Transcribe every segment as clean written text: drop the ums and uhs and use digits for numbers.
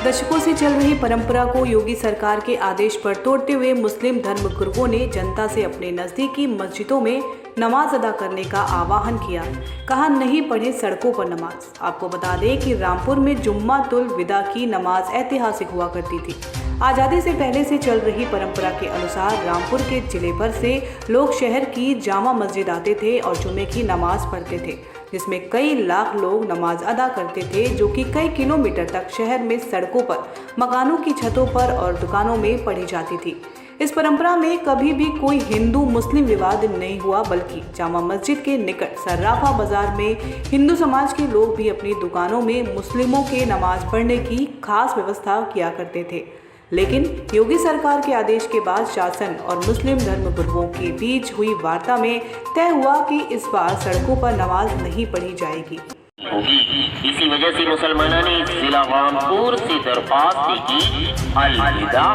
दशकों से चल रही परंपरा को योगी सरकार के आदेश पर तोड़ते हुए मुस्लिम धर्मगुरुओं ने जनता से अपने नजदीकी मस्जिदों में नमाज अदा करने का आह्वान किया। कहा, नहीं पढ़े सड़कों पर नमाज। आपको बता दें कि रामपुर में जुम्मातुल विदा की नमाज ऐतिहासिक हुआ करती थी। आज़ादी से पहले से चल रही परंपरा के अनुसार रामपुर के जिले भर से लोग शहर की जामा मस्जिद आते थे और जुमे की नमाज पढ़ते थे, जिसमें कई लाख लोग नमाज अदा करते थे, जो कि कई किलोमीटर तक शहर में सड़कों पर, मकानों की छतों पर और दुकानों में पढ़ी जाती थी। इस परंपरा में कभी भी कोई हिंदू मुस्लिम विवाद नहीं हुआ, बल्कि जामा मस्जिद के निकट सर्राफा बाजार में हिंदू समाज के लोग भी अपनी दुकानों में मुस्लिमों के नमाज पढ़ने की खास व्यवस्था किया करते थे। लेकिन योगी सरकार के आदेश के बाद शासन और मुस्लिम धर्मगुरुओं के बीच हुई वार्ता में तय हुआ कि इस बार सड़कों पर नमाज नहीं पढ़ी जाएगी। इसी वजह से मुसलमानों ने जिला रामपुर से दरख्वास्त की अलविदा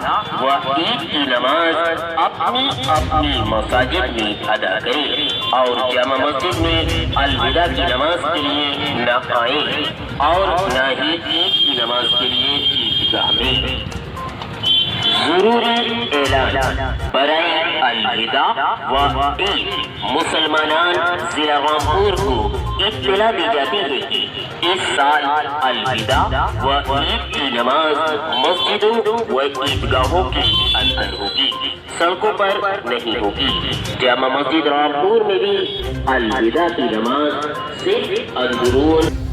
व ईद की नमाज अपनी अपनी मसाजिद में अदा करें और जामा मस्जिद में अलविदा की नमाज के लिए न आए और न ही ईद की नमाज के लिए ईदगाह में। जरूरी ऐलान बराए अलविदा व ईद मुसलमान जिला रामपुर को इत्तला दी जाती है कि इस साल अलविदा व ईद की नमाज मस्जिदों व ईदगाहों के अंदर होगी, सड़कों पर नहीं होगी। जामा मस्जिद रामपुर में भी अलविदा की नमाज सिर्फ अंदरून।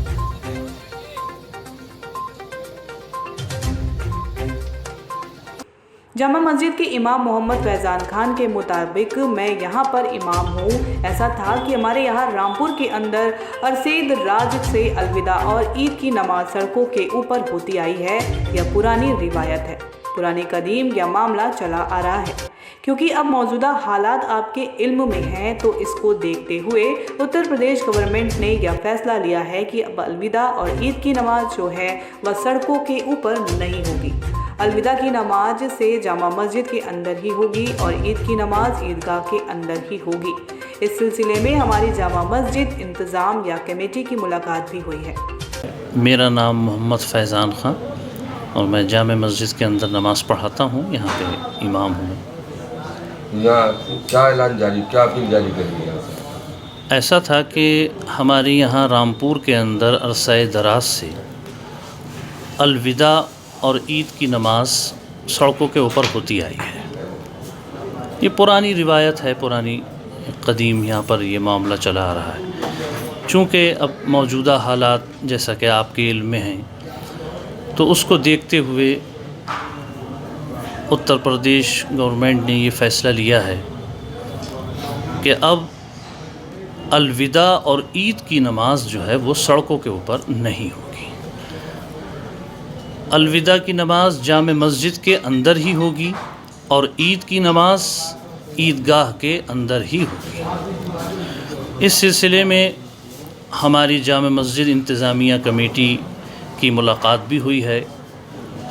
जामा मस्जिद के इमाम मोहम्मद फैज़ान खान के मुताबिक, मैं यहाँ पर इमाम हूँ। ऐसा था कि हमारे यहाँ रामपुर के अंदर अरसेद राज से अलविदा और ईद की नमाज सड़कों के ऊपर होती आई है। यह पुरानी रिवायत है, पुरानी कदीम यह मामला चला आ रहा है। क्योंकि अब मौजूदा हालात आपके इल्म में हैं, तो इसको देखते हुए उत्तर प्रदेश गवर्नमेंट ने यह फैसला लिया है कि अब अलविदा और ईद की नमाज जो है वह सड़कों के ऊपर नहीं होगी। अलविदा की नमाज से जामा मस्जिद के अंदर ही होगी और ईद की नमाज ईदगाह के अंदर ही होगी। इस सिलसिले में हमारी जामा मस्जिद इंतज़ाम या कमेटी की मुलाकात भी हुई है। मेरा नाम मोहम्मद फैज़ान खान और मैं जामा मस्जिद के अंदर नमाज़ पढ़ाता हूँ, यहाँ पे इमाम हूँ। यहाँ क्या ऐलान जारी, क्या अपील जारी करेंगे? ऐसा था कि हमारे यहाँ रामपुर के अंदर अरसा दराज से अलविदा और ईद की नमाज सड़कों के ऊपर होती आई है। ये पुरानी रिवायत है, पुरानी कदीम यहाँ पर ये मामला चला आ रहा है। चूँकि अब मौजूदा हालात जैसा कि आपके इल्म में हैं, तो उसको देखते हुए उत्तर प्रदेश गवर्नमेंट ने ये फ़ैसला लिया है कि अब अलविदा और ईद की नमाज जो है वो सड़कों के ऊपर नहीं होगी। अलविदा की नमाज जामे मस्जिद के अंदर ही होगी और ईद की नमाज ईदगाह के अंदर ही होगी। इस सिलसिले में हमारी जामे मस्जिद इंतज़ामिया कमेटी की मुलाकात भी हुई है,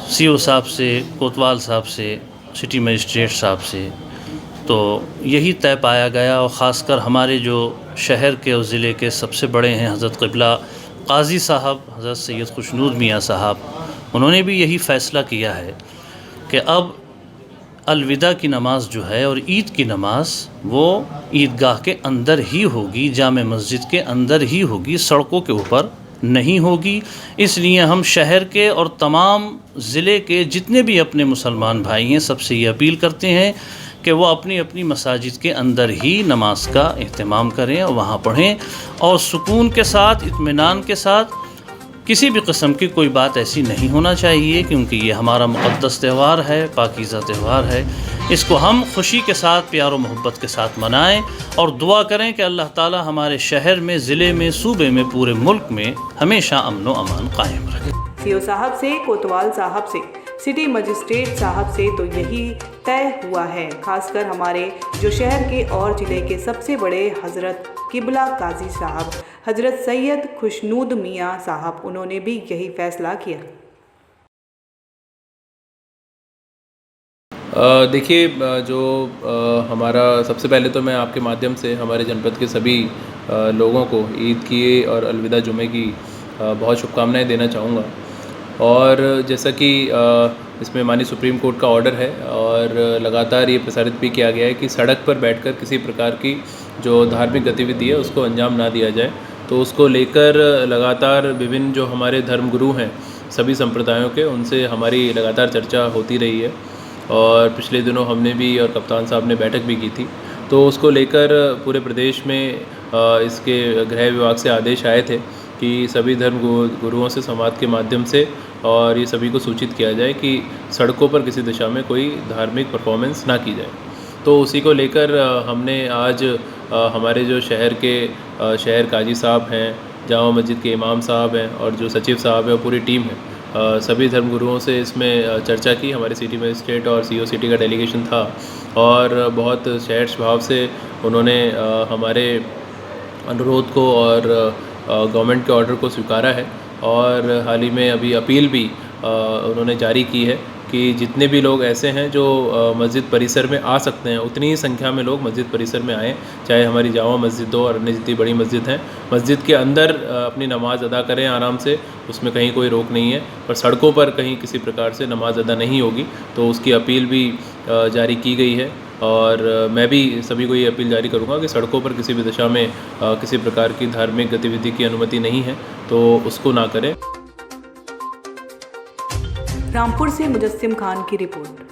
सीओ साहब से, कोतवाल साहब से, सिटी मजिस्ट्रेट साहब से। तो यही तय पाया गया और ख़ासकर हमारे जो शहर के और ज़िले के सबसे बड़े हैं हज़रत क़िबला काजी साहब हज़रत सैयद खुशनूद मियाँ साहब, उन्होंने भी यही फ़ैसला किया है कि अब अलविदा की नमाज जो है और ईद की नमाज वो ईदगाह के अंदर ही होगी, जामे मस्जिद के अंदर ही होगी, सड़कों के ऊपर नहीं होगी। इसलिए हम शहर के और तमाम ज़िले के जितने भी अपने मुसलमान भाई हैं सबसे ये अपील करते हैं कि वो अपनी अपनी मसाजिद के अंदर ही नमाज का एहतमाम करें और वहाँ पढ़ें और सुकून के साथ, इत्मीनान के साथ। किसी भी किस्म की कोई बात ऐसी नहीं होना चाहिए, क्योंकि ये हमारा मुक़द्दस त्यौहार है, पाकीज़ा त्यौहार है। इसको हम खुशी के साथ, प्यार और मोहब्बत के साथ मनाएं और दुआ करें कि अल्लाह ताला हमारे शहर में, ज़िले में, सूबे में, पूरे मुल्क में हमेशा अमन व अमान कायम रखे। सीओ साहब से, कोतवाल साहब से, सिटी मजिस्ट्रेट साहब से तो यही तय हुआ है। खासकर हमारे जो शहर के और ज़िले के सबसे बड़े हज़रत क़िबला काजी साहब हज़रत सैयद खुशनूद मियाँ साहब, उन्होंने भी यही फ़ैसला किया। देखिए, जो हमारा सबसे पहले तो मैं आपके माध्यम से हमारे जनपद के सभी लोगों को ईद की और अलविदा जुमे की बहुत शुभकामनाएं देना चाहूँगा। और जैसा कि इसमें माननीय सुप्रीम कोर्ट का ऑर्डर है और लगातार ये प्रसारित भी किया गया है कि सड़क पर बैठकर किसी प्रकार की जो धार्मिक गतिविधि है उसको अंजाम ना दिया जाए। तो उसको लेकर लगातार विभिन्न जो हमारे धर्मगुरु हैं सभी संप्रदायों के, उनसे हमारी लगातार चर्चा होती रही है और पिछले दिनों हमने भी और कप्तान साहब ने बैठक भी की थी। तो उसको लेकर पूरे प्रदेश में इसके गृह विभाग से आदेश आए थे कि सभी धर्म गुरुओं से संवाद के माध्यम से और ये सभी को सूचित किया जाए कि सड़कों पर किसी दिशा में कोई धार्मिक परफॉर्मेंस ना की जाए। तो उसी को लेकर हमने आज हमारे जो शहर काजी साहब हैं, जामा मस्जिद के इमाम साहब हैं और जो सचिव साहब हैं और पूरी टीम है, सभी धर्मगुरुओं से इसमें चर्चा की। हमारे सिटी मजिस्ट्रेट और CO सिटी का डेलीगेशन था और बहुत सहर्ष भाव से उन्होंने हमारे अनुरोध को और गवर्नमेंट के ऑर्डर को स्वीकारा है। और हाल ही में अभी अपील भी उन्होंने जारी की है कि जितने भी लोग ऐसे हैं जो मस्जिद परिसर में आ सकते हैं उतनी ही संख्या में लोग मस्जिद परिसर में आएँ, चाहे हमारी जामा मस्जिद हो और अन्य जितनी बड़ी मस्जिद हैं। मस्जिद के अंदर अपनी नमाज़ अदा करें आराम से, उसमें कहीं कोई रोक नहीं है, पर सड़कों पर कहीं किसी प्रकार से नमाज़ अदा नहीं होगी। तो उसकी अपील भी जारी की गई है और मैं भी सभी को ये अपील जारी करूँगा कि सड़कों पर किसी भी दिशा में किसी प्रकार की धार्मिक गतिविधि की अनुमति नहीं है, तो उसको ना करें। रामपुर से मुजस्सिम खान की रिपोर्ट।